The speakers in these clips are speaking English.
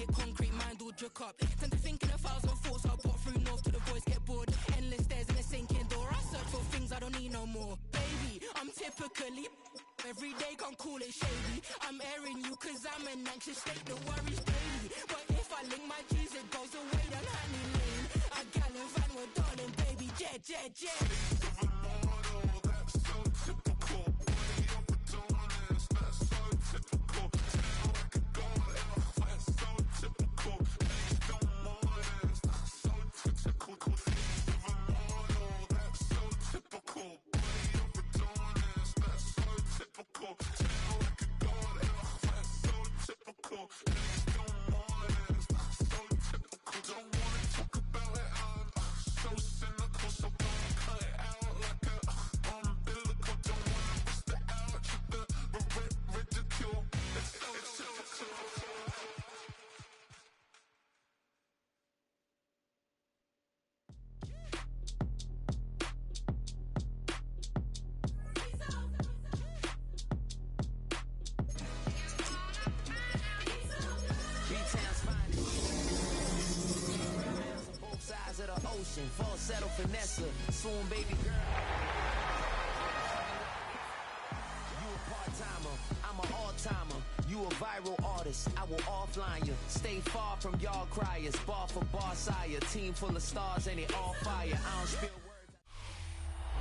get concrete, mind all jerk up. Tend to think in 1,000 thoughts, I put through north to the voice, get bored. Endless stairs in a sinking door, I search for things I don't need no more. Baby, I'm typically every day, can't call it shady. I'm airing you cause I'm an anxious state, the worries daily. But if I link my G's, it goes away, then honey lane. I gallivant with darling, baby, jet, jet, jet. That's so typical. Body up with dominance, that's so typical. Tell like a god, that's so typical. Please don't mind, that's so typical. That's so typical. Body up with dominance, that's so typical. Tell like a god, that's so typical. Please don't mind, that's so typical. Don't wanna talk about it, I'm so cynical, so don't cut it out like a umbilical. Don't wanna bust it out, keep the ridicule. It's so typical. Both sides of the ocean, falsetto finesse, soon baby girl. You a part-timer, I'm an all-timer. You a viral artist, I will offline you. Stay far from y'all criers, bar for bar sire. Team full of stars and it all fire. I don't spill words.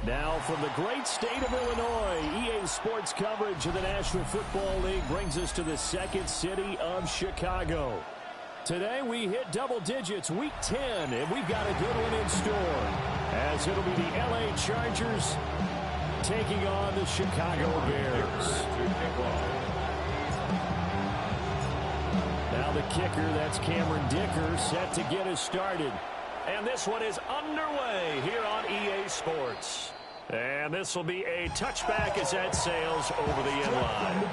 Now from the great state of Illinois, EA Sports coverage of the National Football League brings us to the second city of Chicago. Today we hit double digits, week 10, and we've got a good one in store, as it'll be the LA Chargers taking on the Chicago Bears. Now the kicker, that's Cameron Dicker, set to get us started. And this one is underway here on EA Sports. And this will be a touchback as that sails over the end line.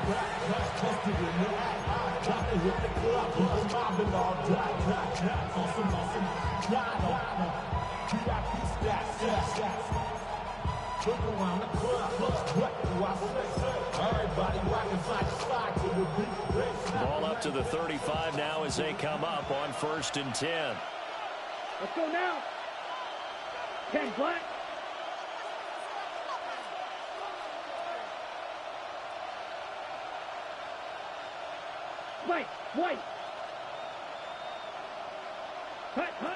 Ball up to the 35 now as they come up on 1st and 10. Let's go now. 10 black. White.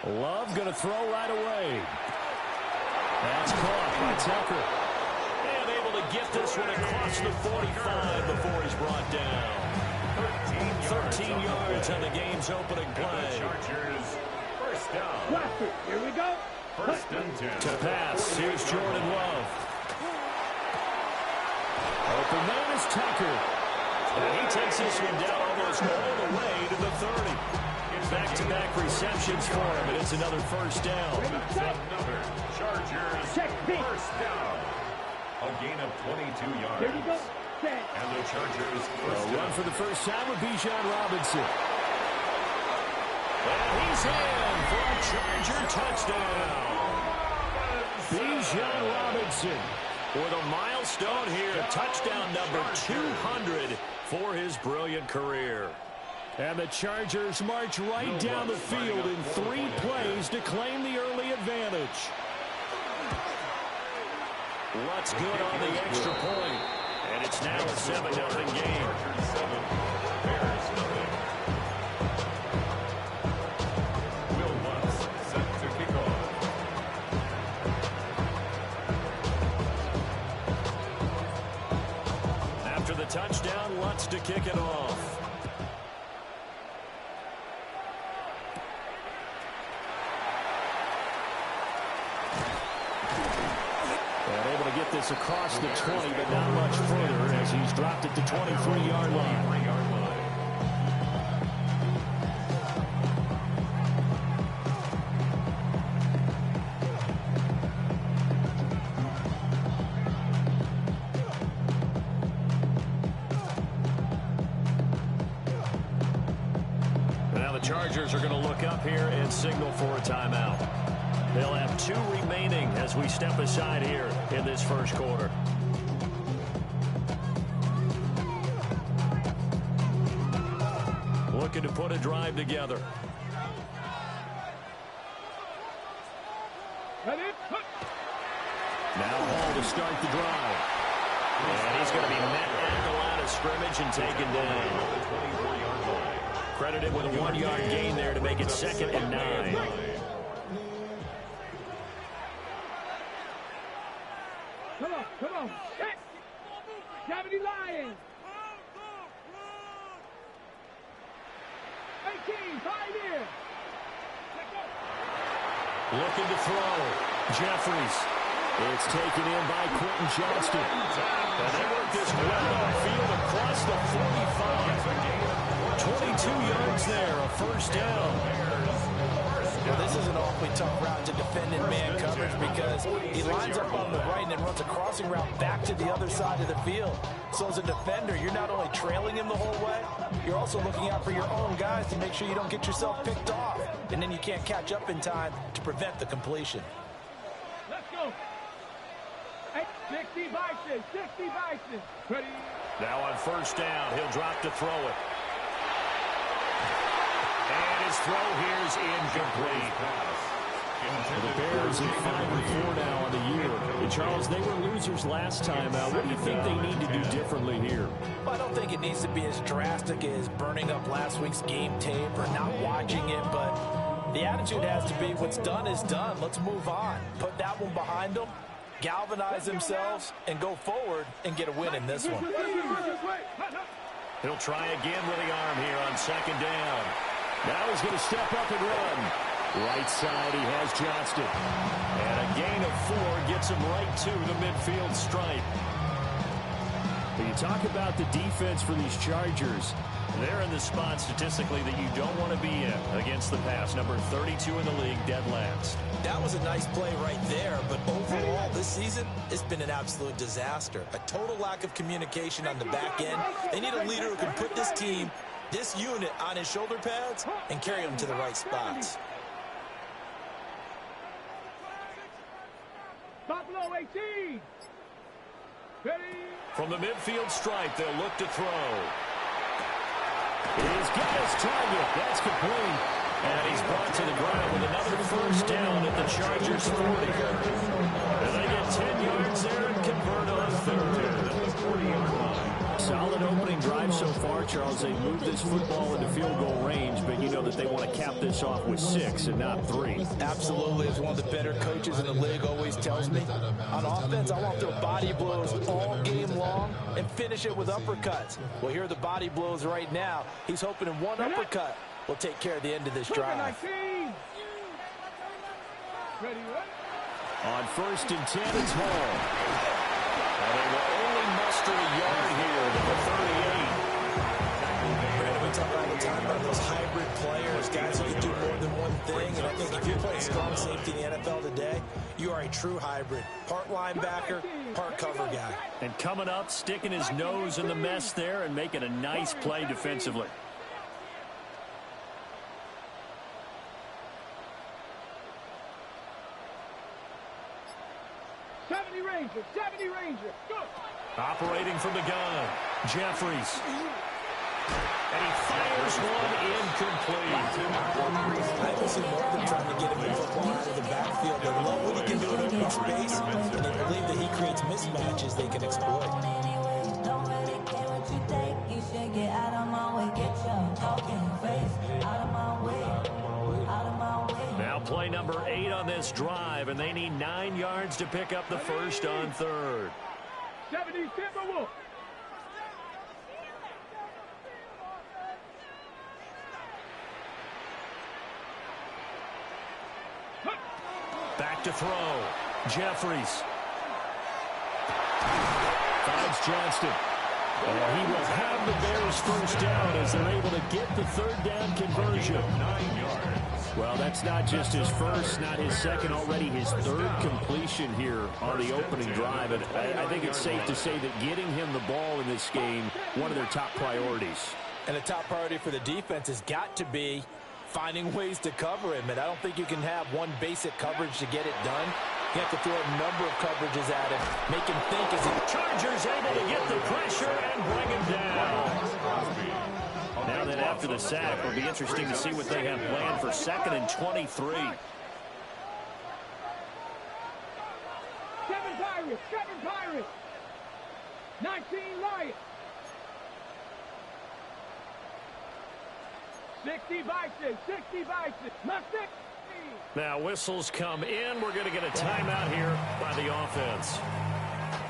Love going to throw right away. That's caught by Tucker. And able to get this one across the 45 before he's brought down. 13 yards on the game's opening play. Chargers, first down. Here we go. 1st and 10. To pass, here's Jordan Love. Open man is Tucker. And he takes this one down almost all the way to the 30. Back-to-back receptions for him, and it's another first down. Another Chargers, first down. A gain of 22 yards. Here we go. And the Chargers first run for the first time with Bijan Robinson. And he's in for a Charger touchdown. Bijan Robinson with a milestone here, touchdown number 200 for his brilliant career. And the Chargers march right down the field in 3 plays to claim the early advantage. What's good on the extra point? And it's now a 7-0 game. Bears nothing. Will Lutz set to kick off. After the touchdown, Lutz to kick it off. Get this across the 20, but not much further as he's dropped it to 23-yard line. Now the Chargers are going to look up here and signal for a timeout. They'll have 2 remaining as we step aside here in this first quarter. Looking looking to put a drive together. Now Hall to start the drive. And he's going to be met at the line of scrimmage and taken down. Credited with a 1-yard gain there to make it 2nd and 9. Come on. Check. 70 Lions. 18, 5 here. Looking to throw. Jeffries. It's taken in by Quentin Johnston. And they work this well downfield across the 45. 22 yards there, a first down. Well, this is an awfully tough route to defend in man coverage because he lines up on the right and then runs a crossing route back to the other side of the field. So as a defender, you're not only trailing him the whole way, you're also looking out for your own guys to make sure you don't get yourself picked off. And then you can't catch up in time to prevent the completion. Let's go. 60 Bison. Ready. Now on first down, he'll drop to throw it. And his throw here is incomplete. The Bears at 5-4 now on the year. And Charles, they were losers last time out. What do you think they need to do differently here? Well, I don't think it needs to be as drastic as burning up last week's game tape or not watching it, but the attitude has to be what's done is done. Let's move on. Put that one behind them, galvanize themselves, and go forward and get a win in this one. He'll try again with the arm here on 2nd down. Now he's going to step up and run. Right side, he has Johnston. And a gain of 4 gets him right to the midfield stripe. When you talk about the defense for these Chargers, they're in the spot statistically that you don't want to be in against the pass. Number 32 in the league, dead last. That was a nice play right there, but overall this season, it's been an absolute disaster. A total lack of communication on the back end. They need a leader who can put this team, this unit on his shoulder pads and carry them to the right spots. Buffalo 18. Ready. From the midfield stripe, they'll look to throw. He's got his target. That's complete. And he's brought to the ground with another first down at the Chargers 40. And they get 10 yards there and convert on 3rd. Solid opening drive so far, Charles. They moved this football into field goal range, but you know that they want to cap this off with 6 and not 3. Absolutely. As one of the better coaches in the league always tells me, on offense, I want their body blows all game long and finish it with uppercuts. Well, here are the body blows right now. He's hoping in one uppercut will take care of the end of this drive. On 1st and 10, it's Hall. And they will only muster a yard here to the 38. Brandon, we talk all the time about those hybrid players, guys who can do more than one thing. And I think if you're playing strong safety in the NFL today, you are a true hybrid. Part linebacker, part cover guy. And coming up, sticking his nose in the mess there and making a nice play defensively. Ranger, 70 Ranger, go! Operating from the gun, Jeffries. And he fires one incomplete. I haven't seen more of them trying to get him the football out of the backfield. They love what he can do in open space, and they believe that he creates mismatches they can exploit. Don't really care what you think. You should get out of my way. Get your talking face out of my way. Out of my way. Now play number 8 on this drive, and they need 9 yards to pick up the first on 3rd. 70 Timberwolf. Back to throw. Jeffries. Finds Johnston. And he will have the Bears first down as they're able to get the 3rd down conversion. 9 yards. Well, that's not just his first, not his second, already his 3rd completion here on the opening drive. And I think it's safe to say that getting him the ball in this game, one of their top priorities. And the top priority for the defense has got to be finding ways to cover him. And I don't think you can have one basic coverage to get it done. You have to throw a number of coverages at him, make him think as he... Chargers able to get the pressure and bring him down. Now then, after the sack, it'll be interesting to see what they have planned for 2nd and 23. 7 Pirates, 7 Pirates. 19 Lions. 60 Bison, 60 Bison. Mustang. Now whistles come in. We're going to get a timeout here by the offense.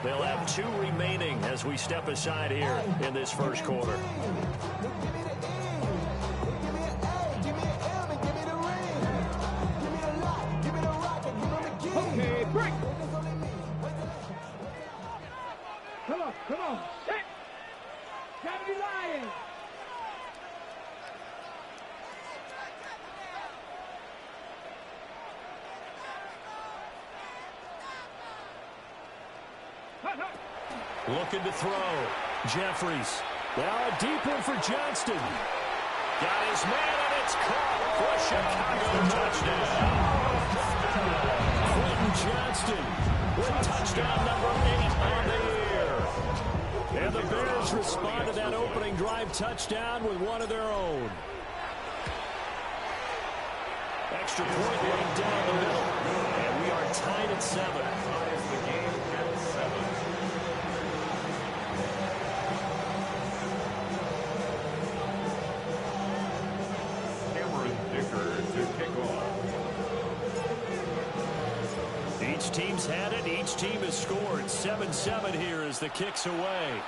They'll have 2 remaining as we step aside here in this first quarter. Okay, break. Come on. Set. 70 Lions. Looking to throw. Jeffries. Now a deep one for Johnston. Got his man, and it's caught for a Chicago touchdown. Quentin Johnston with touchdown number 8 on the year. And the Bears respond to that opening drive touchdown with one of their own. Extra point right down the middle. And we are tied at 7. Ties the game at 7. Cameron Dicker to kick off. Each team's had it. Each team has scored. 7-7 here as the kick's away.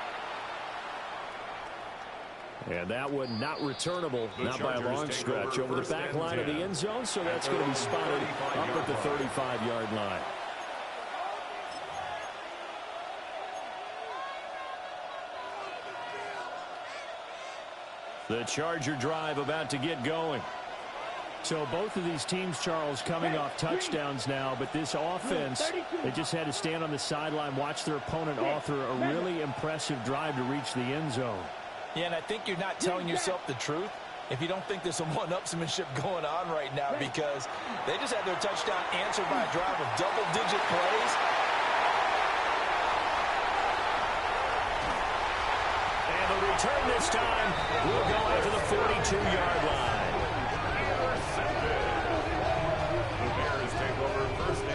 And that one not returnable, not by a long stretch, over the back line of the end zone, so that's going to be spotted up at the 35-yard line. The Charger drive about to get going. So both of these teams, Charles, coming off touchdowns now, but this offense, they just had to stand on the sideline, watch their opponent author a really impressive drive to reach the end zone. Yeah, and I think you're not telling yourself the truth if you don't think there's some one-upsmanship going on right now, because they just had their touchdown answered by a drive of double-digit plays. And the return this time will go out to the 42-yard line.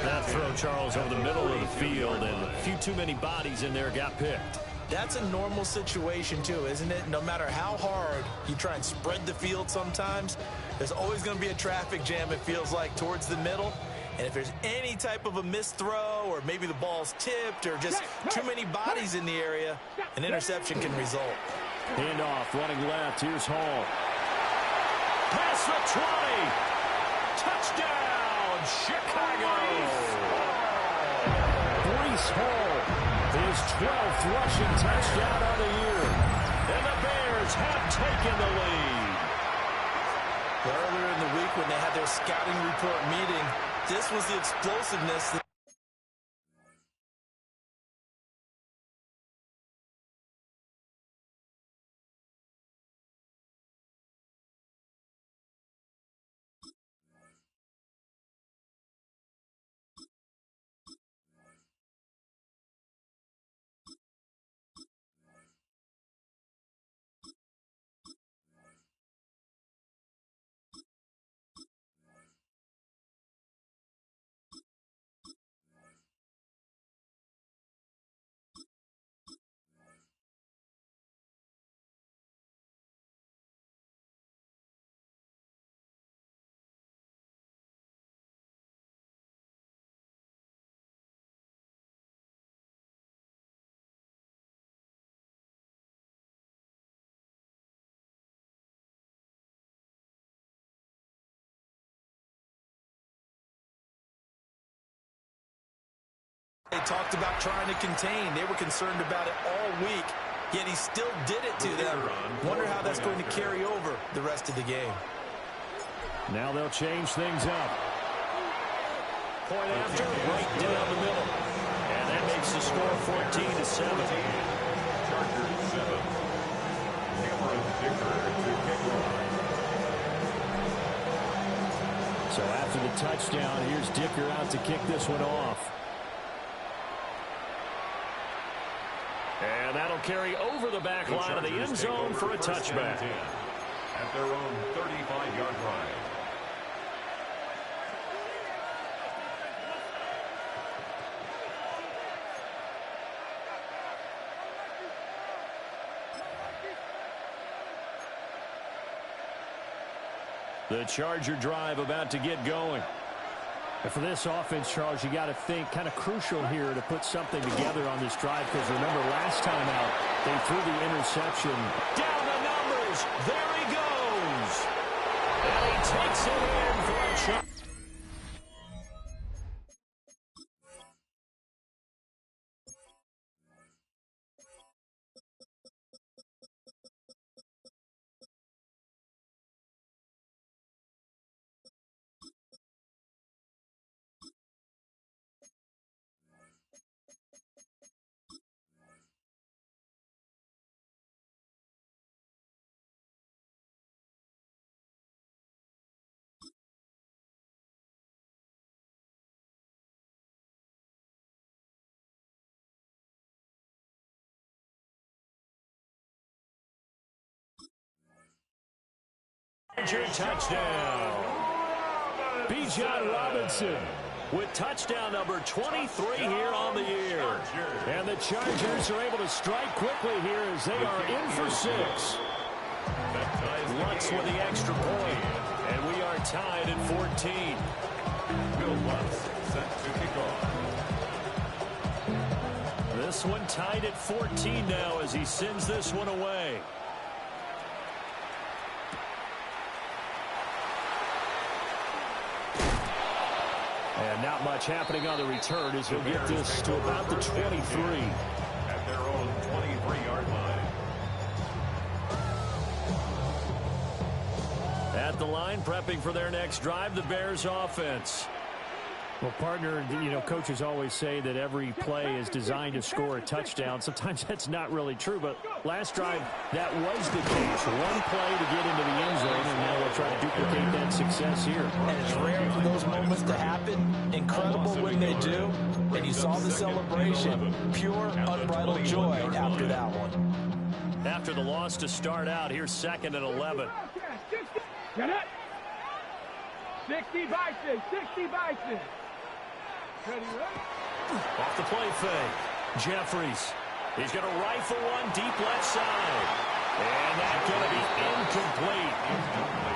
That throw, Charles, over the middle of the field, and a few too many bodies in there got picked. That's a normal situation, too, isn't it? No matter how hard you try and spread the field sometimes, there's always going to be a traffic jam, it feels like, towards the middle. And if there's any type of a missed throw, or maybe the ball's tipped, or just too many bodies in the area, an interception can result. Handoff, running left. Here's Hall. Past the 20. Touchdown, Chicago. Breece Hall, his 12th rushing touchdown of the year. And the Bears have taken the lead. Earlier in the week when they had their scouting report meeting, this was the explosiveness that they talked about trying to contain. They were concerned about it all week, yet he still did it to them. Wonder how that's going to carry over the rest of the game. Now they'll change things up. Point after, right down the middle. And that makes the score 14-7. Chargers 7. Cameron Dicker to kick off. So after the touchdown, here's Dicker out to kick this one off. And that'll carry over the back line of the end zone for a touchback. at their own 35-yard line. The Charger drive about to get going. And for this offense, Charles, you got to think kind of crucial here to put something together on this drive, because remember last time out, they threw the interception. Down the numbers. There he goes. And he takes it in for a shot. Touchdown. Bijan Robinson with touchdown number 23 here on the year. And the Chargers are able to strike quickly here as they are in for 6. Lutz with the extra point. And we are tied at 14. Will Lutz set to kick off. This one tied at 14 now as he sends this one away. And not much happening on the return as he'll get this to about the 23. At their own 23-yard line. At the line, prepping for their next drive, the Bears offense. Well, partner, you know, coaches always say that every play is designed to score a touchdown. Sometimes that's not really true, but last drive, that was the case. One play to get into the end zone, and now they'll try to duplicate that success here. And it's rare for those moments to happen. Incredible when they do. And you saw the celebration. Pure, unbridled joy after that one. After the loss to start out, here's 2nd and 11. Get it. 60 Bison, 60 Bison. Off the play fake. Jeffries. He's going to rifle one deep left side. And that's going to be incomplete.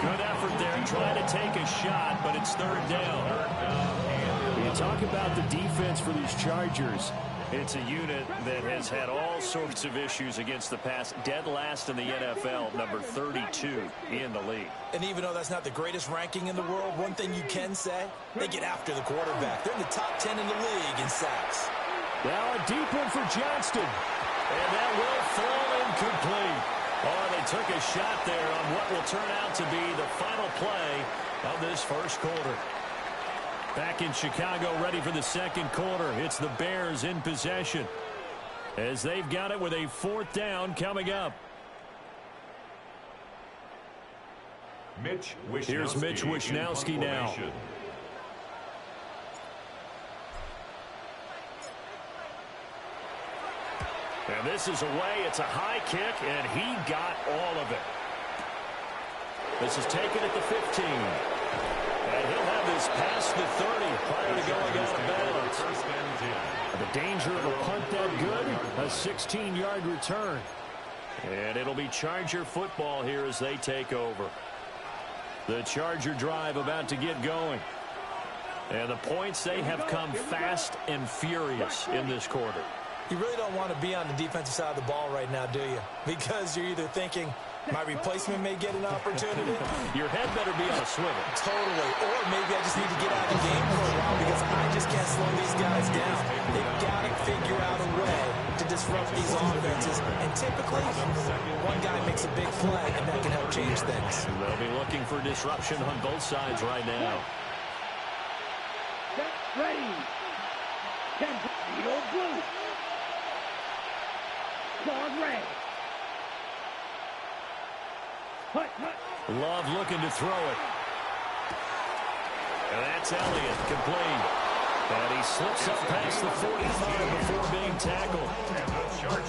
Good effort there trying to take a shot, but it's 3rd down. You talk about the defense for these Chargers. It's a unit that has had all sorts of issues against the pass. Dead last in the NFL, number 32 in the league. And even though that's not the greatest ranking in the world, one thing you can say, they get after the quarterback. They're in the top 10 in the league in sacks. Now a deep one for Johnston. And that will fall incomplete. Oh, they took a shot there on what will turn out to be the final play of this first quarter. Back in Chicago, ready for the second quarter. It's the Bears in possession as they've got it with a 4th down coming up. Here's Mitch Wishnowsky now. And this is away. It's a high kick, and he got all of it. This is taken at the 15. And he'll have this past the 30 prior to going out of bounds. The danger of a punt that good, a 16-yard return. And it'll be Charger football here as they take over. The Charger drive about to get going. And the points, they have come fast and furious in this quarter. You really don't want to be on the defensive side of the ball right now, do you? Because you're either thinking, my replacement may get an opportunity. Your head better be on a swivel. Totally. Or maybe I just need to get out of the game for a while because I just can't slow these guys down. They've got to figure out a way to disrupt these offenses. And typically, one guy makes a big play, and that can help change things. They'll be looking for disruption on both sides right now. Get ready. Campedo blue. Guard red. Love looking to throw it. And that's Elliott, complete. And he slips up past the 45 before being tackled.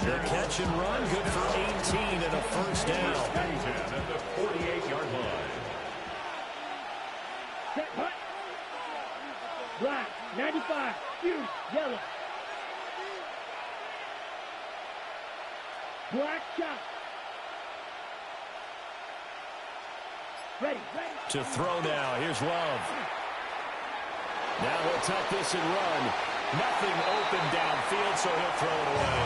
The catch and run, good for 18 and a first down. At the 48-yard line. Set, hut. Black, 95, huge, yellow. Black chop. Ready. To throw now, here's Love. Now he'll tuck this and run. Nothing open downfield, so he'll throw it away.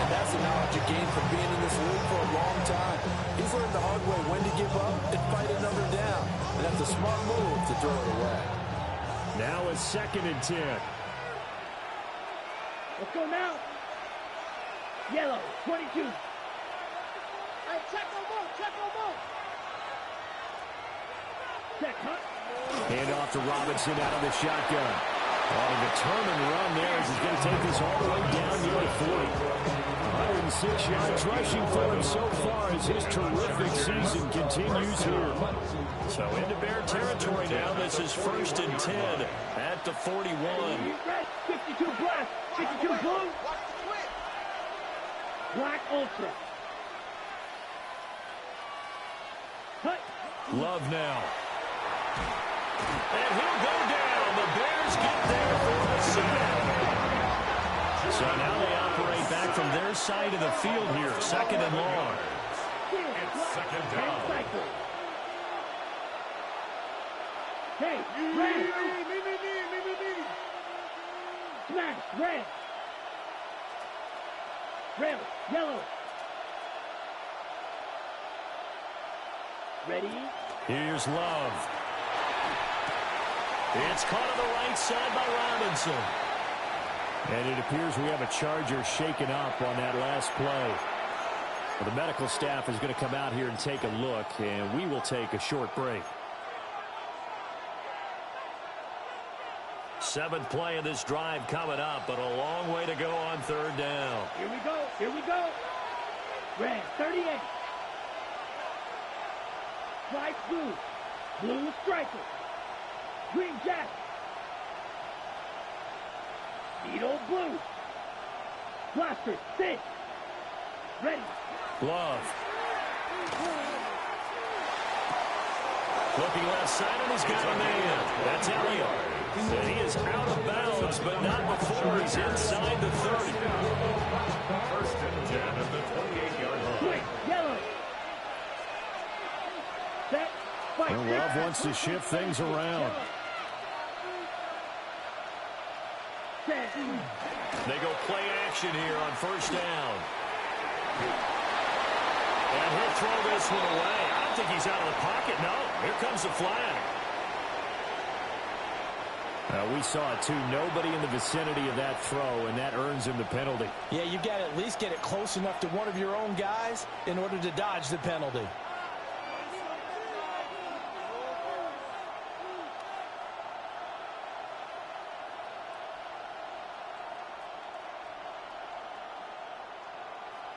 And that's the knowledge you gain from being in this league for a long time. He's learned the hard way when to give up and fight another down. And that's a smart move to throw it away. Now it's 2nd and 10. Let's go now. Yellow, 22. Hey, check them out. Check, hut. Hand off to Robinson out of the shotgun. On a determined run there as he's going to take this all the way down near the 40. 106 yards rushing for him so far as his terrific season continues here. So into Bear territory now. This is 1st and 10 at the 41. Red, 52 black, 52 blue. Black ultra. Hut. Love now. And he'll go down. The Bears get there for the sack. So now they operate back from their side of the field here. 2nd and long. It's 2nd down. Hey, red. Smash, red. Red, yellow. Ready? Here's Love. It's caught on the right side by Robinson. And it appears we have a Charger shaken up on that last play. Well, the medical staff is going to come out here and take a look, and we will take a short break. 7th play of this drive coming up, but a long way to go on 3rd down. Here we go. Red, 38. Stripes blue. Blue striker. Green jacket. Needle blue. Blaster, 6. Ready. Love. Looking left side, and he's got a man. That's Elliott. And he is out of bounds, but not before he's inside the 30. 1st and 10 at the 28-yard line. Quick, yellow. Set, fight. And Love wants to shift things around. Set. They go play action here on 1st down. And he'll throw this one away. I don't think he's out of the pocket. No, here comes the flag. We saw it too. Nobody in the vicinity of that throw, and that earns him the penalty. Yeah, you got to at least get it close enough to one of your own guys in order to dodge the penalty.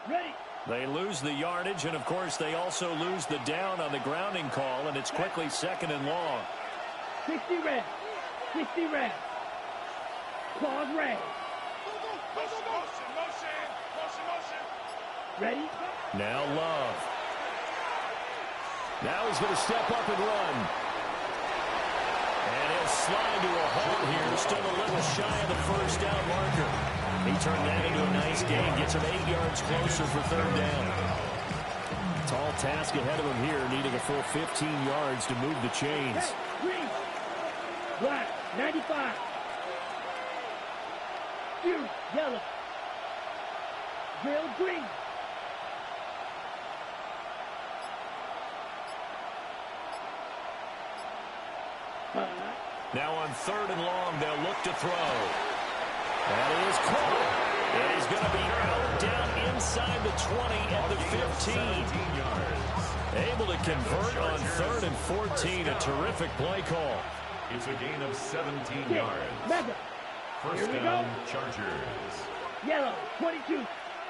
Ready. They lose the yardage, and, of course, they also lose the down on the grounding call, and it's quickly 2nd and long. 60 red. 60 red. Claws red. Motion. Ready? Now Love. Now he's going to step up and run. And he'll slide to a halt here, still a little shy of the 1st down marker. He turned that into a nice gain, gets him 8 yards closer for 3rd down. Tall task ahead of him here, needing a full 15 yards to move the chains. Green. Black, 95. Huge, yellow. Grill green. Now on 3rd and long, they'll look to throw. That is caught. And he's going to be out down inside the 20 at the 15. Able to convert on 3rd and 14. A terrific play call. It's a gain of 17 yards. Mega. 1st down, Chargers. Yellow, 22.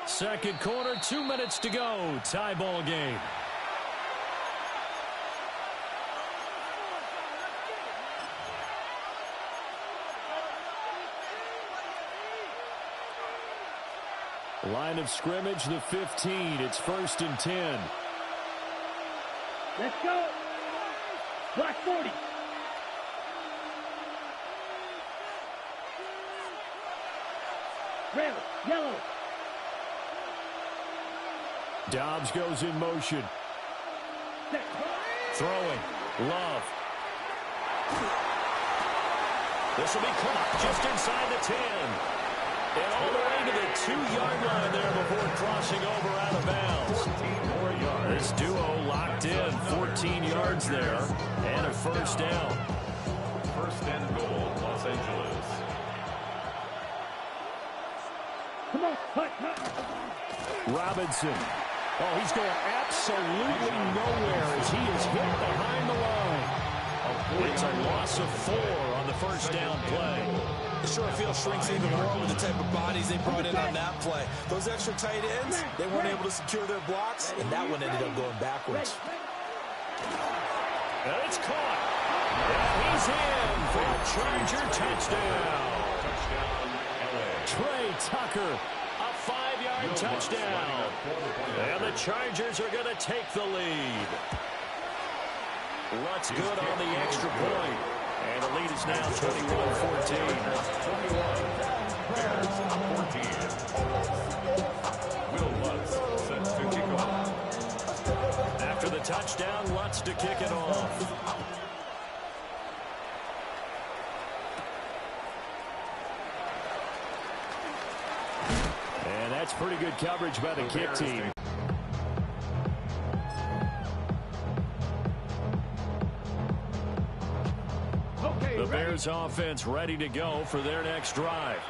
2nd quarter, 2 minutes to go. Tie ball game. Line of scrimmage, the 15. It's 1st and 10. Let's go. Block 40. Red, yellow. Dobbs goes in motion. Throwing. Love. This will be caught just inside the 10. And all the way to the 2-yard line there before crossing over out of bounds. 14 more yards. This duo locked in. 14 yards there. And a first down. 1st and goal, Los Angeles. Come on, hut. Robinson. Oh, he's going absolutely nowhere as he is hit behind the line. It's a loss of 4 on the first down play. The short field shrinks even more with the type of bodies they brought in on that play. Those extra tight ends, they weren't able to secure their blocks, and that one ended up going backwards. And it's caught. And he's in for a Charger touchdown. Trey Tucker, a 5-yard touchdown. And the Chargers are going to take the lead. Lutz good on the extra point. And the lead is now 21-14. 21. Bears 14. Will Lutz set to kick off. After the touchdown, Lutz to kick it off. And that's pretty good coverage by the kick team. The Bears offense ready to go for their next drive.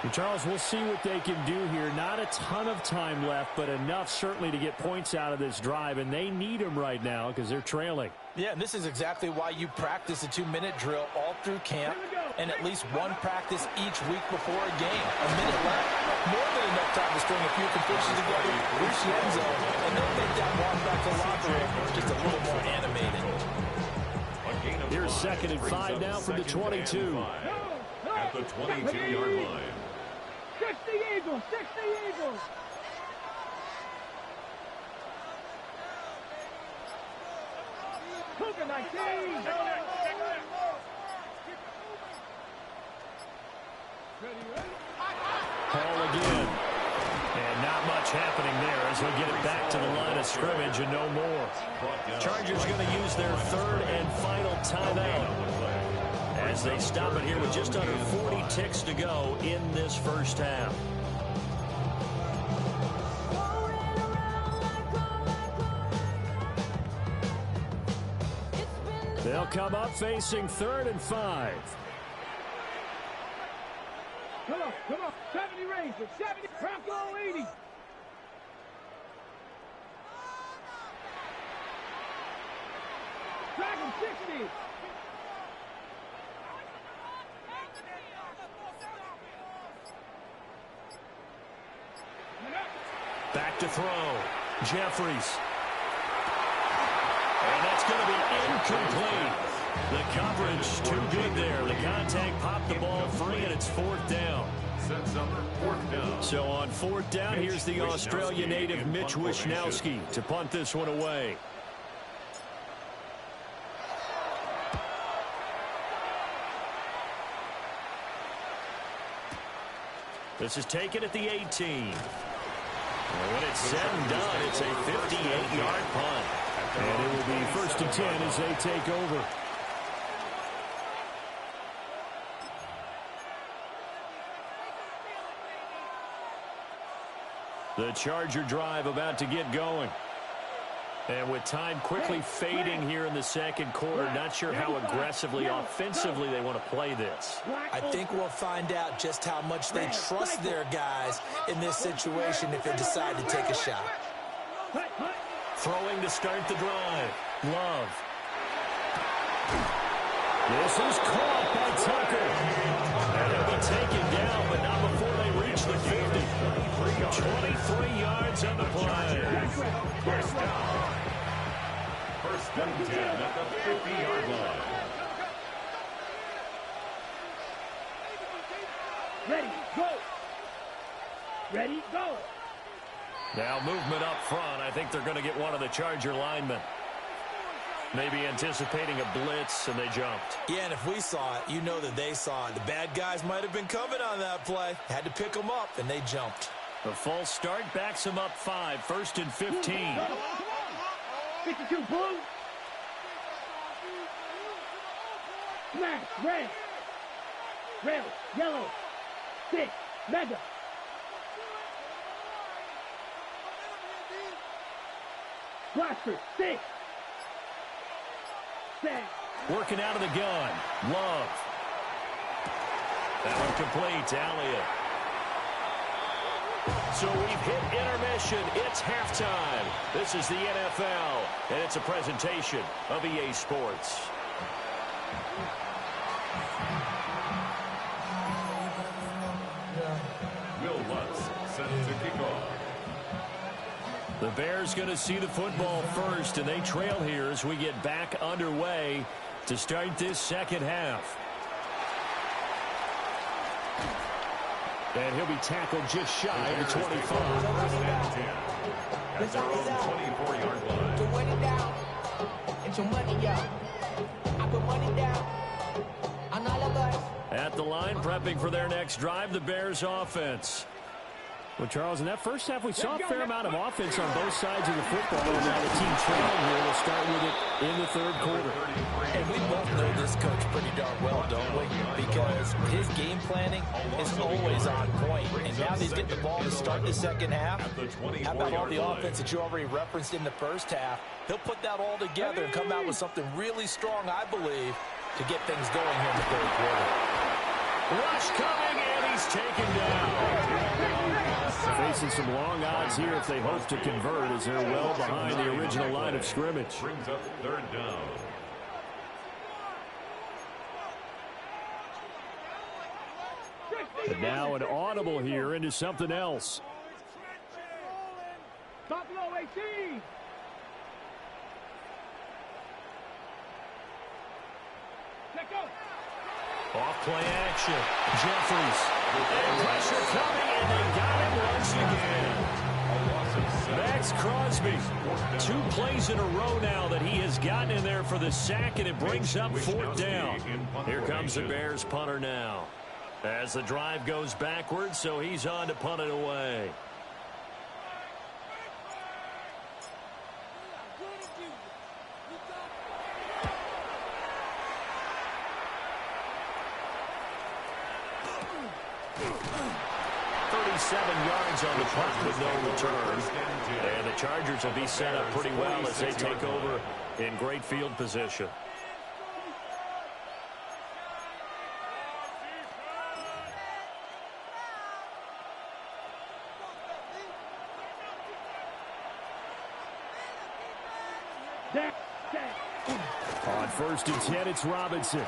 And Charles, we'll see what they can do here. Not a ton of time left, but enough certainly to get points out of this drive, and they need them right now because they're trailing. Yeah, and this is exactly why you practice a 2-minute drill all through camp and at least one practice each week before a game. A minute left, more than enough time to string a few completions together, reach the end zone, and then make that walk back to the locker room just a little more animated. Here's 2nd and 5 now from the 22. At the 22-yard line. 60 Eagles, 60 Eagles. Cougar 19. Hall again. And not much happening there as he'll get it back to the line of scrimmage and no more. Chargers going to use their 3rd and final timeout as they stop it here with just under 40 ticks to go in this first half. They'll come up facing 3rd and 5. Come on, 70 Rangers, 70, Bronco 80. Dragon 60. Back to throw. Jeffries. And that's going to be incomplete. The coverage too good there. The contact popped the ball free, and it's 4th down. Sets number 4th down. So on 4th down, here's the Australia native Mitch Wishnowsky to punt this one away. This is taken at the 18. When it's said and done, it's a 58-yard punt. And it will be 1st and 10 as they take over. The Charger drive about to get going. And with time quickly fading here in the second quarter, not sure how aggressively, offensively they want to play this. I think we'll find out just how much they trust their guys in this situation if they decide to take a shot. Throwing to start the drive. Love. This is caught by Tucker. And he'll be taken down, but not before they reach the 50. 23 yards on the play. First down. 1st and 10 at the 50-yard line. Ready, go. Ready, go. Now movement up front. I think they're going to get one of the Charger linemen. Maybe anticipating a blitz, and they jumped. Yeah, and if we saw it, you know that they saw it. The bad guys might have been coming on that play. Had to pick them up, and they jumped. The false start backs them up 5. 1st and 15. 52, blue. Smash, red. Red, yellow. 6, mega. Blaster, 6. Working out of the gun. Love. That one complete to Elliott. So we've hit intermission. It's halftime. This is the NFL, and it's a presentation of EA Sports. Will Lutz set to kick off. The Bears going to see the football first, and they trail here as we get back underway to start this second half. And he'll be tackled just shy of the 25. At their own 24-yard line. To win it down, and your money up. I put money down on all of us. At the line, prepping for their next drive, the Bears offense. Well, Charles, in that first half, we saw a fair amount of offense on both sides of the football. And now the team trailing here will start with it in the third quarter. And we both know this coach pretty darn well, don't we? Because his game planning is always on point. And now he's getting the ball to start the second half. How about all the offense that you already referenced in the first half? He'll put that all together and come out with something really strong, I believe, to get things going here in the third quarter. Rush coming, and he's taken down. Facing some long odds here if they hope to convert, as they're well behind the original line of scrimmage. Brings up third down. And now an audible here into something else. Buffalo 18. Let go. Off play action. Jeffries. And pressure coming, and they got him once again. Max Crosby. 2 plays in a row now that he has gotten in there for the sack, and it brings up 4th down. Here comes the Bears punter now. As the drive goes backwards, so he's on to punt it away. Yards on the punt with no return. And the Chargers will be set up pretty well as they take over in great field position. On 1st and 10, it's Robinson.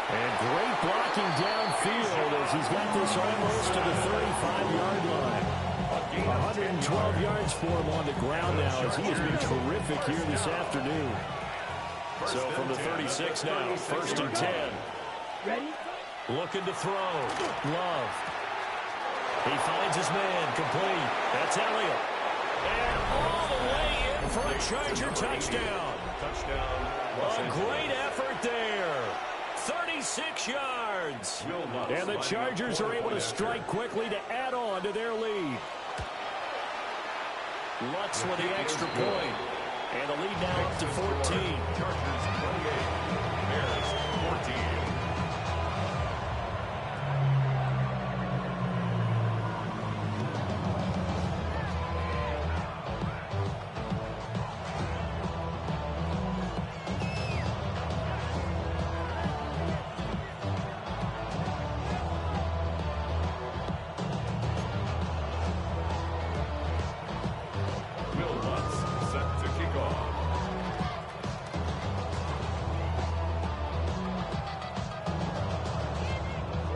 And great blocking downfield as he's got this almost to the 35-yard line. 112 yards for him on the ground now as he has been terrific here this afternoon. So from the 36 now, 1st and 10. Ready? Looking to throw. Love. He finds his man complete. That's Elliott. And all the way in for a Charger touchdown. A great effort there. 36 yards. And the Chargers are able to strike quickly to add on to their lead. Lutz with the extra point. And the lead now up to 14. Chargers 28. Bears 14.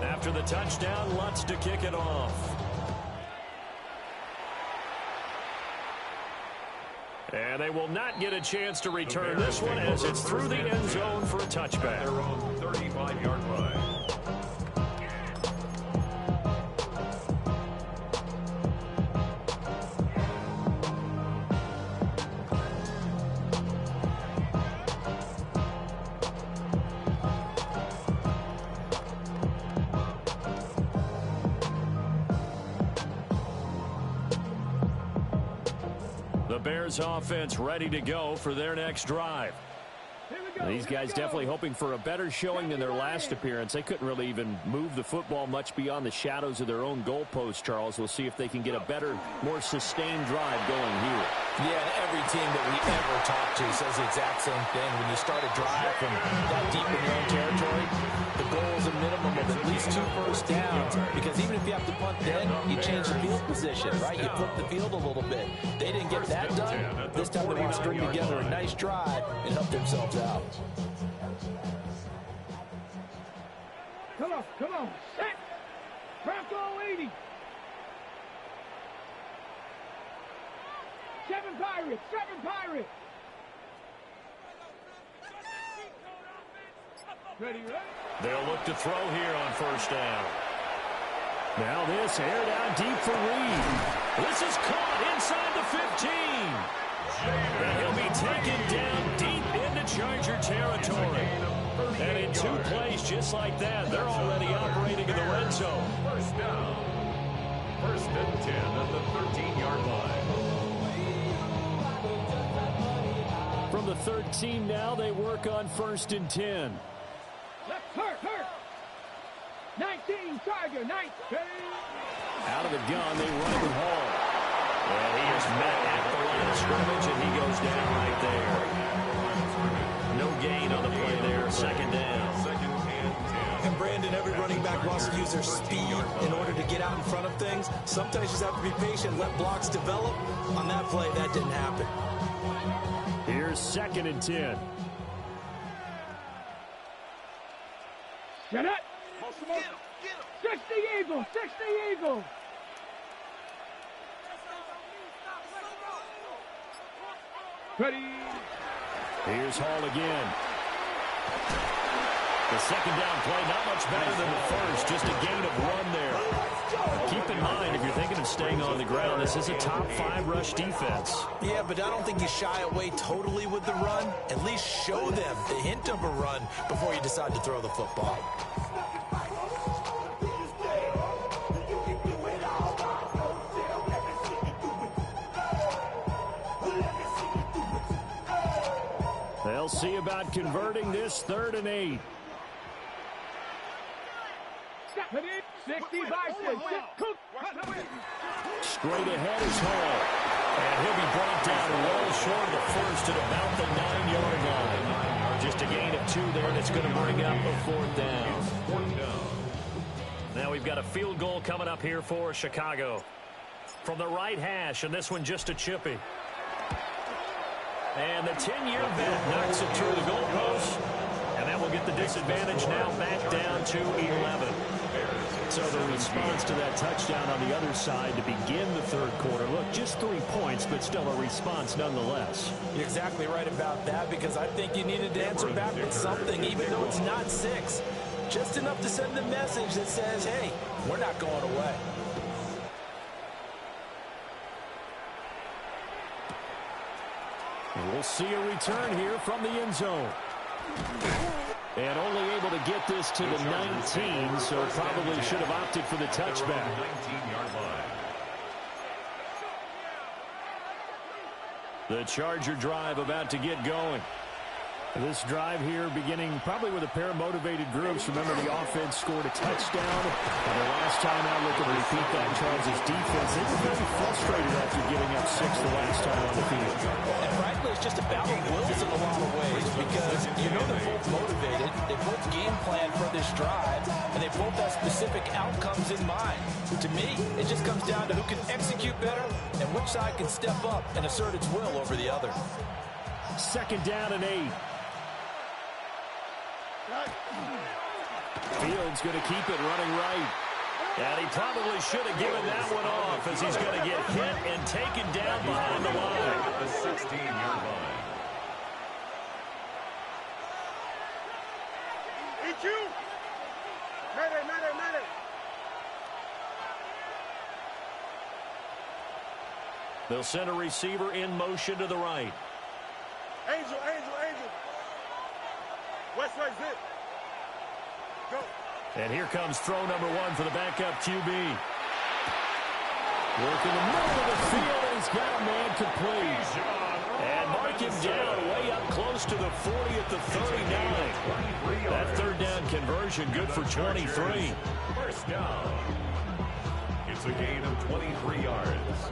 After the touchdown, Lutz to kick it off. And they will not get a chance to return this one as it's through the end zone for a touchback. Their own 35-yard line. The Bears offense ready to go for their next drive. These guys definitely hoping for a better showing than their last appearance. They couldn't really even move the football much beyond the shadows of their own goalpost, Charles. We'll see if they can get a better, more sustained drive going here. Yeah, and every team that we ever talk to says the exact same thing. When you start a drive from that deep in your own territory, the goal is a minimum of at least 2 first downs, because even if you have to punt then, you change the field position, right? You flip the field a little bit. They didn't get that done. This time they want to string together a nice drive and help themselves out. Come on, set! Bronco 80! 7 Pirates! Ready? They'll look to throw here on first down. Now this aired out deep for Reed. This is caught inside the 15. And he'll be taken down deep into Charger territory. And in 2 plays just like that, they're already operating in the red zone. First down. First and 10 at the 13-yard line. From the 13 now, they work on first and 10. Left, hurt! 19, Charger, 19! Out of the gun, they run with Hall. And he is met at the line of scrimmage, and he goes down right there. No gain on the play there, second down. Second and 10. And Brandon, every running back wants to use their speed in order to get out in front of things. Sometimes you just have to be patient, let blocks develop. On that play, that didn't happen. Here's second and 10. Get it! 60 Eagles! Ready? Here's Hall again. The second down play, not much better than the first, just a gain of 1 there. Keep in mind, if you're thinking of staying on the ground, this is a top 5 rush defense. Yeah, but I don't think you shy away totally with the run. At least show them the hint of a run before you decide to throw the football. They'll see about converting this 3rd and 8. 60 by 6. Straight ahead is Hall. And he'll be brought down well short of the first at about the 9-yard line. Just a gain of 2 there, and it's going to bring up a 4th down. Now we've got a field goal coming up here for Chicago. From the right hash, and this one just a chippy. And the 10-year vet knocks it through the goalpost. And that will get the disadvantage now back down to 11. So the response to that touchdown on the other side to begin the 3rd quarter. Look, just 3 points, but still a response nonetheless. You're exactly right about that, because I think you needed to answer back with something, even though it's not 6. Just enough to send a message that says, hey, we're not going away. And we'll see a return here from the end zone. And only able to get this to the 19, so probably should have opted for the touchback. 19-yard line. The Charger drive about to get going. This drive here beginning probably with a pair of motivated groups. Remember, the offense scored a touchdown. And the last time out, look at repeat that, Charles' defense. They were very frustrated after giving up 6 the last time on the field. And frankly, it's just a battle of wills in a lot of ways, because you know they're both motivated. They both game plan for this drive, and they both have specific outcomes in mind. To me, it just comes down to who can execute better and which side can step up and assert its will over the other. Second down and 8. Fields going to keep it running right. And he probably should have given that one off, as he's going to get hit and taken down behind the line. At the 16-yard line. EQ! Mayday! They'll send a receiver in motion to the right. Angel! West right zip. Go. And here comes throw number 1 for the backup QB. Work in the middle of the field, he's got a man complete. And mark him down way up close to the 40 at the 39. That third down conversion good for 23. First down. It's a gain of 23 yards.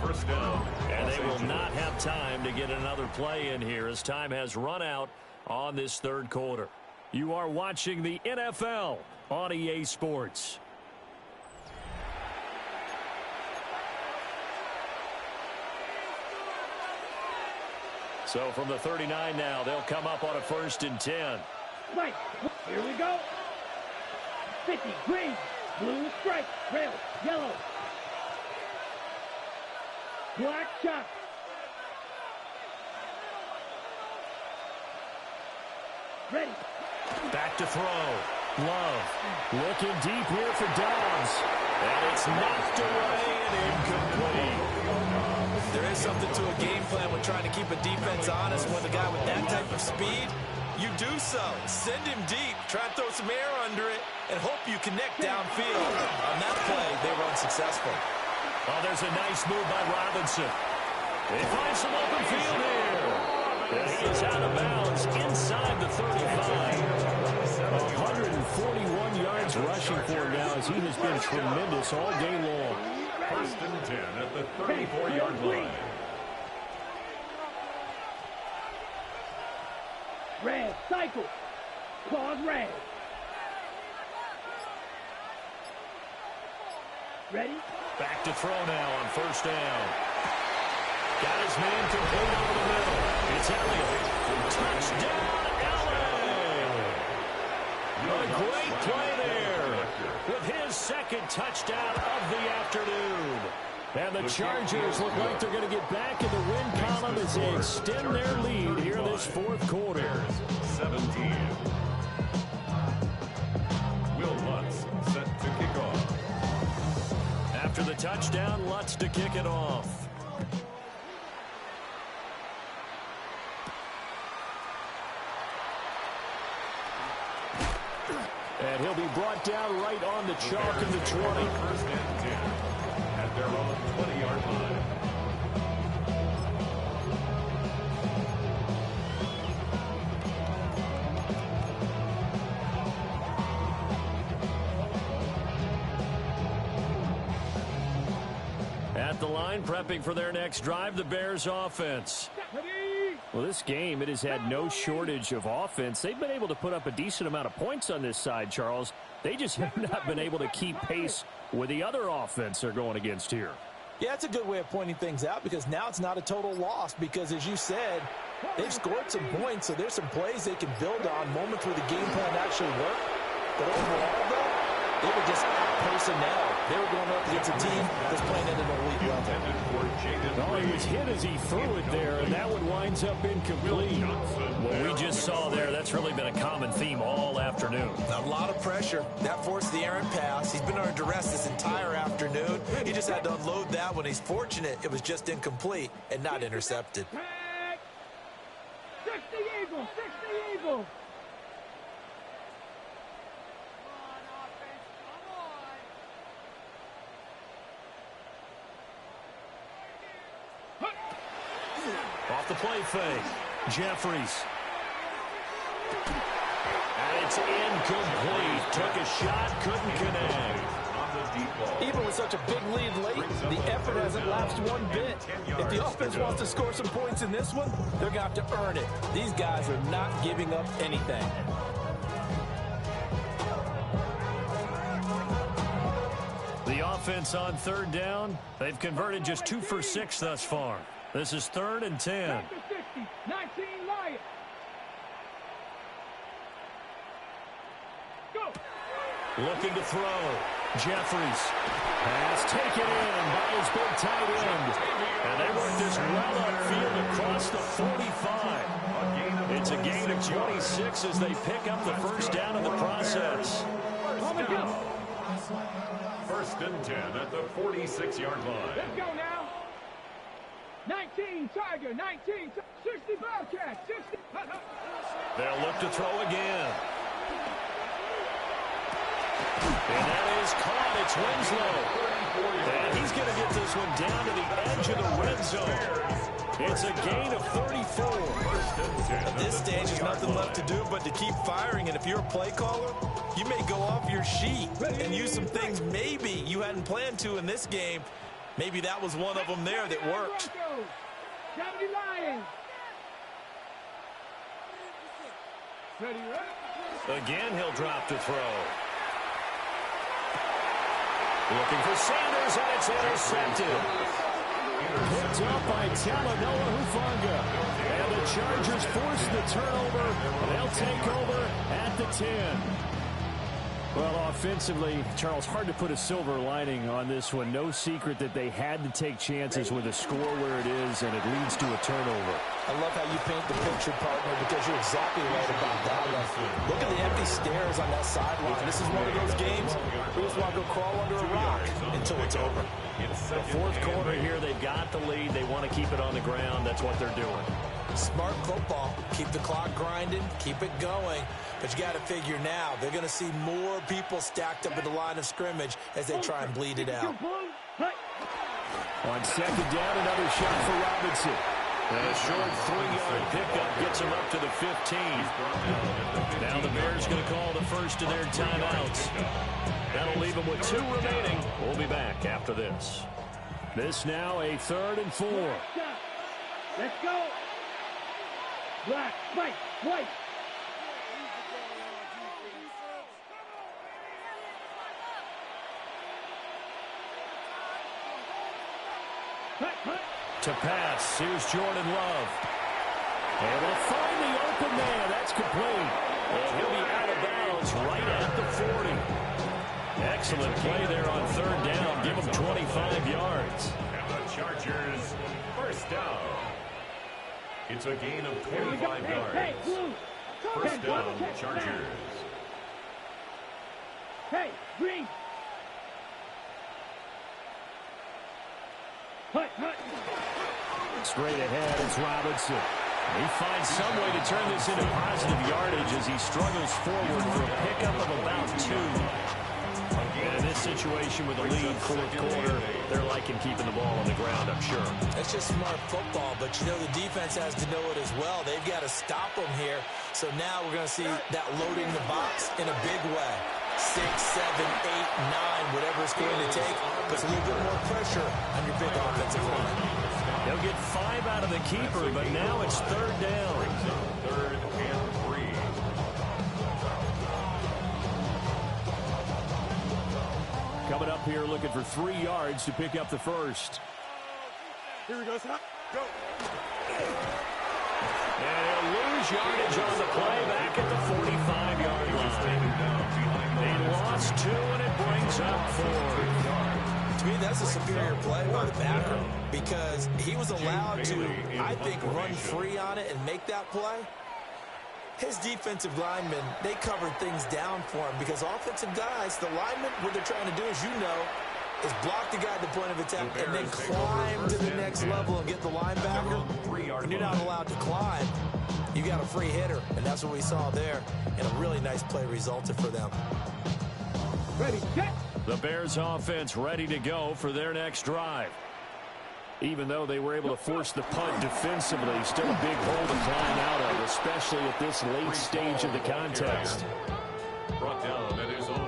First down. And they will not have time to get another play in here as time has run out on this third quarter. You are watching the NFL on EA Sports. So from the 39 now, they'll come up on a 1st and 10. Right, here we go. 50, green, blue, strike, red, yellow. Black shot. Ready. Back to throw. Love looking deep here for Dobbs. And it's knocked away and incomplete. There is something to a game plan when trying to keep a defense honest. When the guy with that type of speed, you do so. Send him deep. Try and throw some air under it and hope you connect downfield. On that play, they were unsuccessful. Oh, there's a nice move by Robinson. They find some open field here. And he is out of bounds inside the 35. 141 yards rushing for him now as he has been tremendous all day long. First and 10 at the 34-yard line. Red, cycle. Claws red. Ready? Back to throw now on 1st down. Got his man complete over the middle. It's Elliott. Touchdown, Elliott! A great play there with his second touchdown of the afternoon. And the Chargers look like they're going to get back in the win column as they extend their lead here this fourth quarter. 17. Will Lutz set to kick off. After the touchdown, Lutz to kick it off. And he'll be brought down right on the chalk in the 20. First and 10 at their own 20-yard line. At the line, prepping for their next drive, the Bears offense. Well, this game, it has had no shortage of offense. They've been able to put up a decent amount of points on this side, Charles. They just have not been able to keep pace with the other offense they're going against here. Yeah, it's a good way of pointing things out because now it's not a total loss because, as you said, they've scored some points, so there's some plays they can build on, moments where the game plan actually worked. But overall, though, they were just out personnel. They were going up against a team that's playing at an elite level. Well, he was hit as he threw it there, and that one winds up incomplete. What we just saw there, that's really been a common theme all afternoon. A lot of pressure. That forced the errant pass. He's been under duress this entire afternoon. He just had to unload that one. He's fortunate it was just incomplete and not intercepted. 60 Eagles, 60 Eagles. Off the play fake, Jeffries. And it's incomplete. Took a shot, couldn't connect. Even with such a big lead late, the effort hasn't lapsed one bit. If the offense wants to score some points in this one, they're going to have to earn it. These guys are not giving up anything. The offense on 3rd down, they've converted just 2 for 6 thus far. This is 3rd and 10. 19 Lions. Go. Looking to throw. Jeffries. Pass taken in by his big tight end. And they work this well upfield across the 45. It's a gain of 26 as they pick up the 1st down in the process. First and 10 at the 46-yard line. Let's go now. 19 Tiger, 19, 60 Bobcat, 60. They'll look to throw again. And that is caught. It's Winslow. And he's going to get this one down to the edge of the red zone. It's a gain of 34. At this stage, there's nothing left to do but to keep firing. And if you're a play caller, you may go off your sheet and use some things maybe you hadn't planned to in this game. Maybe that was one of them there that worked. Again, he'll drop to throw. Looking for Sanders, and it's intercepted. Picked up by Talanoa Hufanga. And the Chargers force the turnover. They'll take over at the 10. Well, offensively, Charles, hard to put a silver lining on this one. No secret that they had to take chances with a score where it is, and it leads to a turnover. I love how you paint the picture, partner, because you're exactly right about that one. Look at the empty stares on that sideline. This is one of those games we just want to go crawl under a rock until it's over. The fourth quarter here, they've got the lead. They want to keep it on the ground. That's what they're doing. Smart football. Keep the clock grinding. Keep it going. But you got to figure now, they're going to see more people stacked up at the line of scrimmage as they try and bleed it out. On second down, another shot for Robinson. And a short 3-yard pickup gets him up to the 15. Now the Bears going to call the first of their timeouts. That'll leave them with 2 remaining. We'll be back after this. This now a 3rd and 4. Let's go. Black, white, white. To pass, here's Jordan Love. And will find the open man. That's complete. And he'll be out of bounds right at the 40. Excellent play there on 3rd down. Give him 25 yards. And the Chargers, first down. It's a gain of 25 yards. First down, Chargers. Hey, green. Hut, hut. Straight ahead, it's Robinson. He finds some way to turn this into positive yardage as he struggles forward for a pickup of about 2. And in this situation with a lead, 4th quarter, they're liking keeping the ball on the ground, I'm sure. That's just smart football, but you know the defense has to know it as well. They've got to stop them here. So now we're going to see that loading the box in a big way. 6, 7, 8, 9, whatever it's going to take, puts a little bit more pressure on your big offensive line. They'll get 5 out of the keeper, but now it's 3rd down. 3rd and 3. Coming up here looking for 3 yards to pick up the first. Here we go, son. Go. And he'll lose yardage on the play back at the 45-yard line. They lost 2, and it brings up 4. To me, that's a superior play by the backer because he was allowed to, I think, run free on it and make that play. His defensive linemen, they covered things down for him because offensive guys, the linemen, what they're trying to do, as you know, is block the guy at the point of attack and then climb to the next level and get the linebacker. When you're not allowed to climb, you got a free hitter, and that's what we saw there. And a really nice play resulted for them. Ready, set. The Bears offense ready to go for their next drive. Even though they were able to force the punt defensively, still a big hole to climb out of, especially at this late stage of the contest.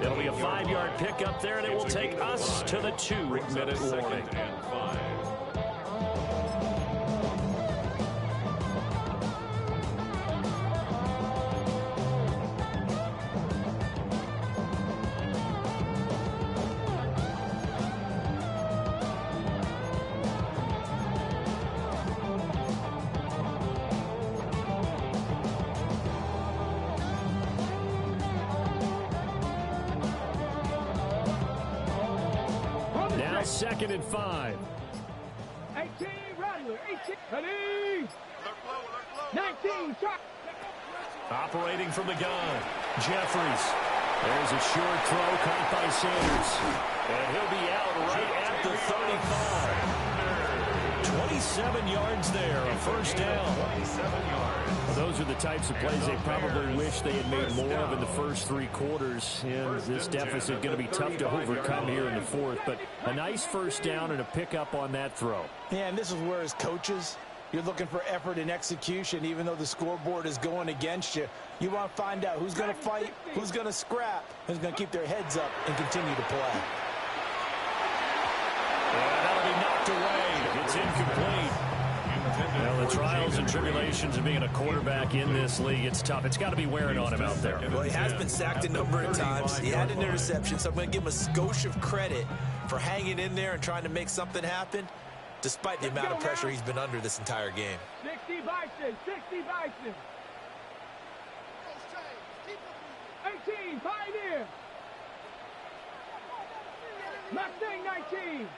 It'll be a 5-yard pickup there, and it will take us to the 2-minute warning. Now 2nd and 5. 18, Rattler. 18, ready. 19, shot. Operating from the gun, Jeffries. There's a short throw caught by Sanders. And he'll be out right at the 35. 27 yards there, a first down. 27 yards. Well, those are the types of plays they probably wish they had made more of in the first three quarters. And this deficit going to be tough to overcome here in the fourth. But a nice first down and a pickup on that throw. Yeah, and this is where as coaches, you're looking for effort and execution, even though the scoreboard is going against you. You want to find out who's going to fight, who's going to scrap, who's going to keep their heads up and continue to play. That'll be knocked away. It's incomplete. Well, the trials and tribulations of being a quarterback in this league, it's tough. It's got to be wearing on him out there. Well, he has been sacked a number of times. He had an interception, so I'm going to give him a skosh of credit for hanging in there and trying to make something happen, despite the amount of pressure he's been under this entire game. 60 Bison, 60 Bison. 18, Pioneer. Mustang 19.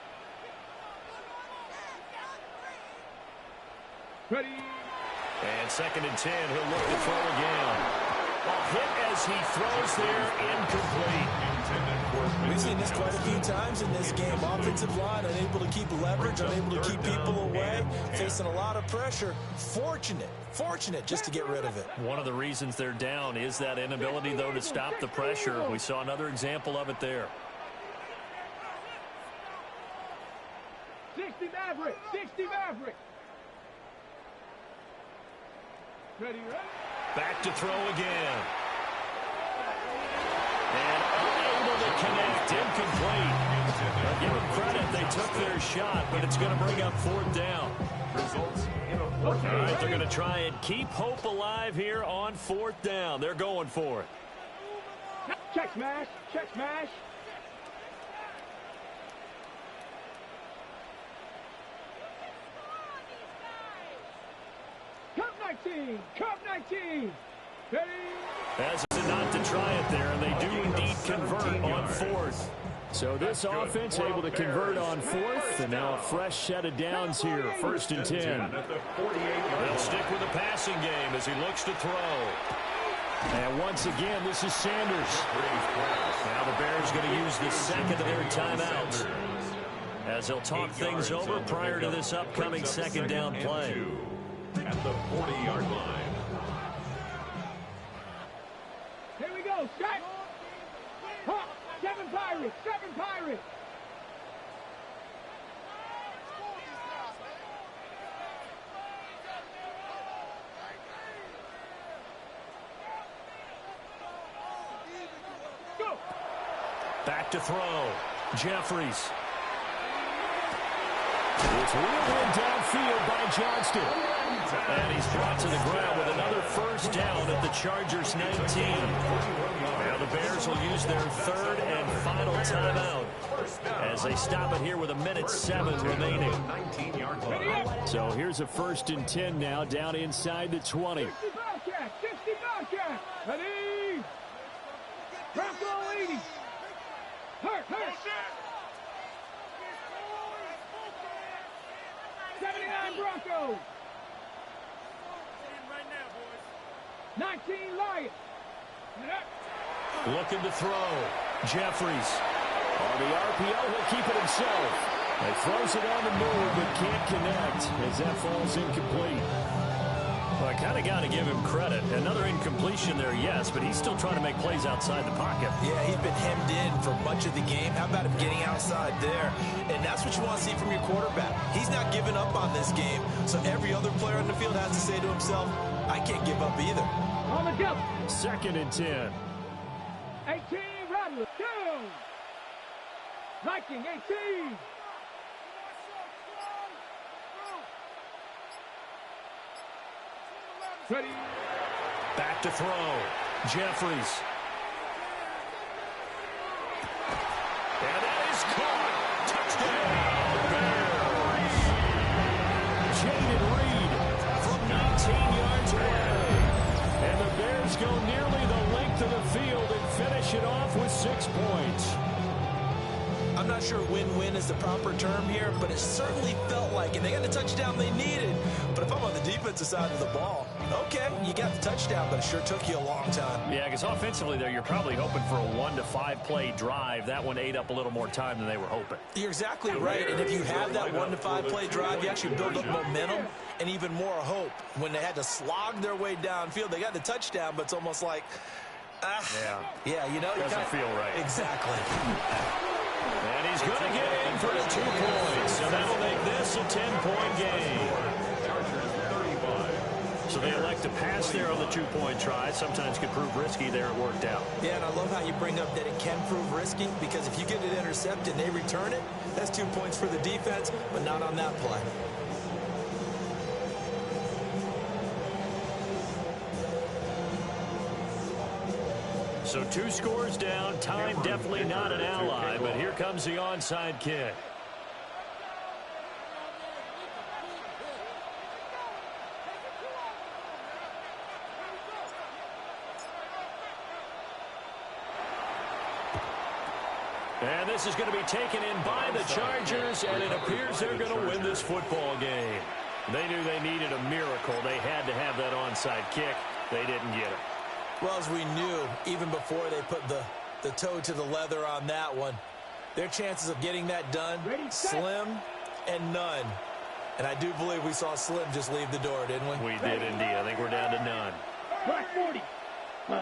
Ready. And 2nd and 10, he'll look to throw again. A hit as he throws there, incomplete. We've seen this quite a few times in this game. Offensive line unable to keep leverage, unable to keep people away, facing a lot of pressure. Fortunate just to get rid of it. One of the reasons they're down is that inability, though, to stop the pressure. We saw another example of it there. 60 Maverick, 60 Maverick. Ready, ready. Back to throw again. And unable to connect, incomplete. I'll give them credit, they took their shot, but it's going to bring up 4th down. Results in a All 4th right, down. they're going to try and keep hope alive here on 4th down. They're going for it. Check smash, check smash. Cup 19, Cup 19. Ready. As it's not to try it there, and they do indeed convert on 4th. So this offense able to convert on 4th, and now a fresh set of downs here, 1st and 10. At the 48-yard They'll stick with the passing game as he looks to throw. And once again, this is Sanders. Now the Bears going to use the second of their timeouts as they'll talk things over prior to this upcoming 2nd down play. At the 40-yard line. Here we go, set. Hawk, 7 Pirates, 7 Pirates. Go. Back to throw. Jeffries. It's wheeled in downfield by Johnston. And he's brought to the ground with another first down at the Chargers 19. Now the Bears will use their 3rd and final timeout as they stop it here with 1:07 remaining. 19-yard line. So here's a 1st and 10 now down inside the 20. 60 Bobcat, 60 Bobcat. Ready. Bronco 80. Hurt. 79 Broncos. 19 Lions. Looking to throw. Jeffries. On the RPO, he'll keep it himself. He throws it on the move, but can't connect as that falls incomplete. Well, I kind of got to give him credit. Another incompletion there, yes, but he's still trying to make plays outside the pocket. Yeah, he's been hemmed in for much of the game. How about him getting outside there? And that's what you want to see from your quarterback. He's not giving up on this game, so every other player on the field has to say to himself, I can't give up either. On the jump. 2nd and 10. 18 Rattlers. Down. Viking 18. Ready. Back to throw. Jeffries. And that is caught. Touchdown, Bears. Jaden Reed from 19 yards away. And the Bears go nearly the length of the field and finish it off with 6 points. I'm not sure win-win is the proper term here, but it certainly felt like it. They got the touchdown they needed. But if I'm on the defensive side of the ball, okay, you got the touchdown, but it sure took you a long time. Yeah, because offensively there, you're probably hoping for a 1 to 5 play drive. That one ate up a little more time than they were hoping. You're exactly right, and if you have that 1 to 5 play drive, you actually build up momentum and even more hope. When they had to slog their way downfield, they got the touchdown, but it's almost like, yeah, you know, doesn't feel right. Exactly. And he's going to get in for the 2 points, so that'll make this a 10-point game. So they elect to pass there on the 2-point try. Sometimes could prove risky. There it worked out. Yeah, and I love how you bring up that it can prove risky, because if you get it intercepted and they return it, that's 2 points for the defense, but not on that play. So 2 scores down. Time definitely not an ally, but here comes the onside kick. And this is going to be taken in by the Chargers, and it appears they're going to win this football game. They knew they needed a miracle. They had to have that onside kick. They didn't get it. Well, as we knew, even before they put the toe to the leather on that one, their chances of getting that done, slim and none. And I do believe we saw Slim just leave the door, didn't we? We did indeed. I think we're down to none. Black 40. We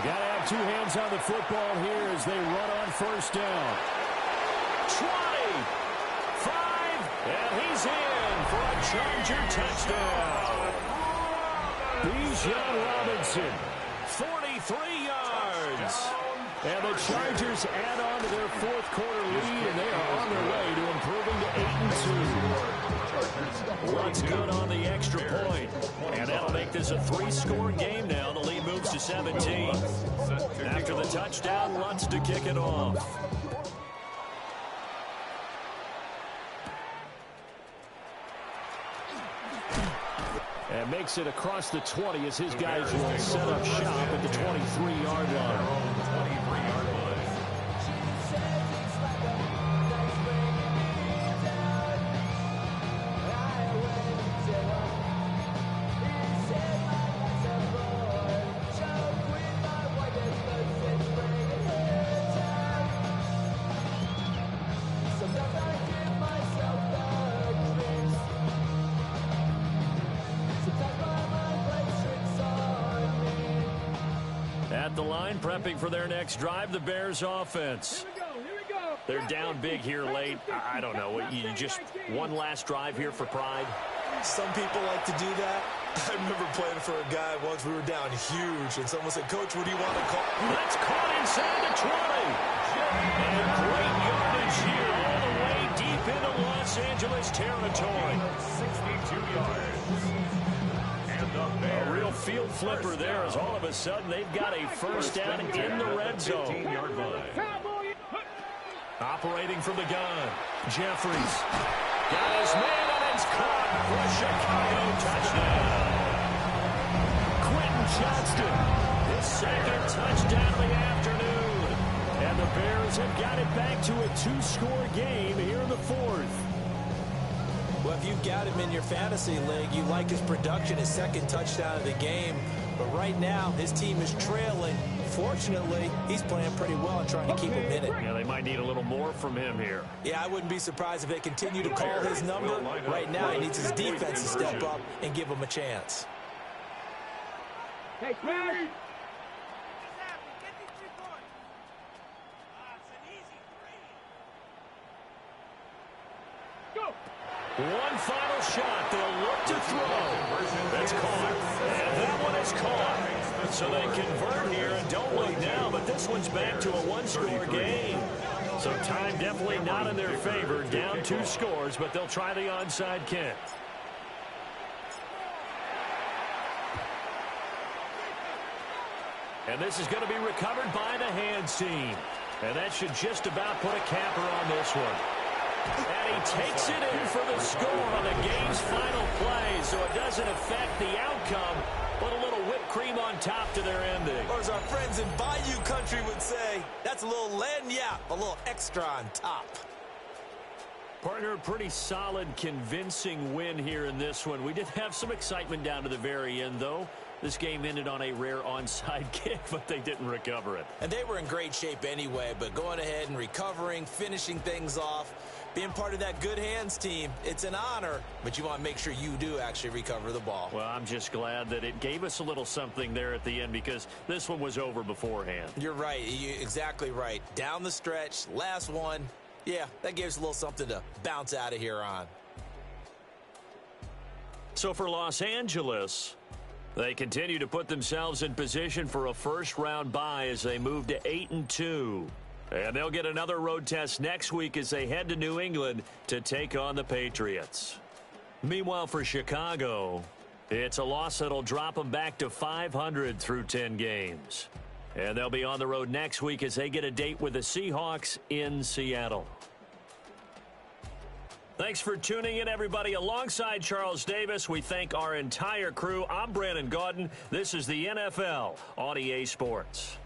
got to have 2 hands on the football here as they run on first down. 20, 5, and he's in for a Charger touchdown. Bijan Robinson, 43 yards. And the Chargers add on to their 4th quarter lead, and they are on their way to improving to 8-2. Lutz good on the extra point. And that'll make this a 3-score game now. The lead moves to 17. After the touchdown, Lutz to kick it off. And makes it across the 20 as his guys will set up shop at the 23-yard line. At the line, prepping for their next drive, the Bears offense. They're down big here late. I don't know. You just one last drive here for pride? Some people like to do that. I remember playing for a guy once. We were down huge, and someone said, "Coach, what do you want to call?" That's caught inside the 20. And great yardage here all the way deep into Los Angeles territory. 62 yards. A real field flipper there as all of a sudden they've got a first down in the red zone. 15-yard line. Operating from the gun, Jeffries got his man and it's caught for a Chicago touchdown. Quentin Johnston, his 2nd touchdown of the afternoon. And the Bears have got it back to a 2-score game here in the 4th. Well, if you've got him in your fantasy league, you like his production, his 2nd touchdown of the game. But right now, his team is trailing. Fortunately, he's playing pretty well and trying to keep him in it. Yeah, they might need a little more from him here. Yeah, I wouldn't be surprised if they continue to call his number. Right now, he needs his defense to step up and give him a chance. Hey, Smash! One final shot. They'll look to throw. That's caught. And that one is caught. So they convert here and don't look now, but this one's back to a 1-score game. So time definitely not in their favor. Down 2 scores, but they'll try the onside kick. And this is going to be recovered by the hands team. And that should just about put a capper on this one. And he takes it in for the score on the game's final play, so it doesn't affect the outcome, but a little whip cream on top to their ending. Or as our friends in Bayou Country would say, that's a little lagniappe, a little extra on top. Partner, pretty solid, convincing win here in this one. We did have some excitement down to the very end, though. This game ended on a rare onside kick, but they didn't recover it. And they were in great shape anyway, but going ahead and recovering, finishing things off, being part of that good hands team, it's an honor, but you want to make sure you do actually recover the ball. Well, I'm just glad that it gave us a little something there at the end because this one was over beforehand. You're right. You're exactly right. Down the stretch, last one. Yeah, that gives a little something to bounce out of here on. So for Los Angeles, they continue to put themselves in position for a first-round bye as they move to 8-2. And they'll get another road test next week as they head to New England to take on the Patriots. Meanwhile, for Chicago, it's a loss that'll drop them back to 500 through 10 games. And they'll be on the road next week as they get a date with the Seahawks in Seattle. Thanks for tuning in, everybody. Alongside Charles Davis, we thank our entire crew. I'm Brandon Gaudin. This is the NFL on EA Sports.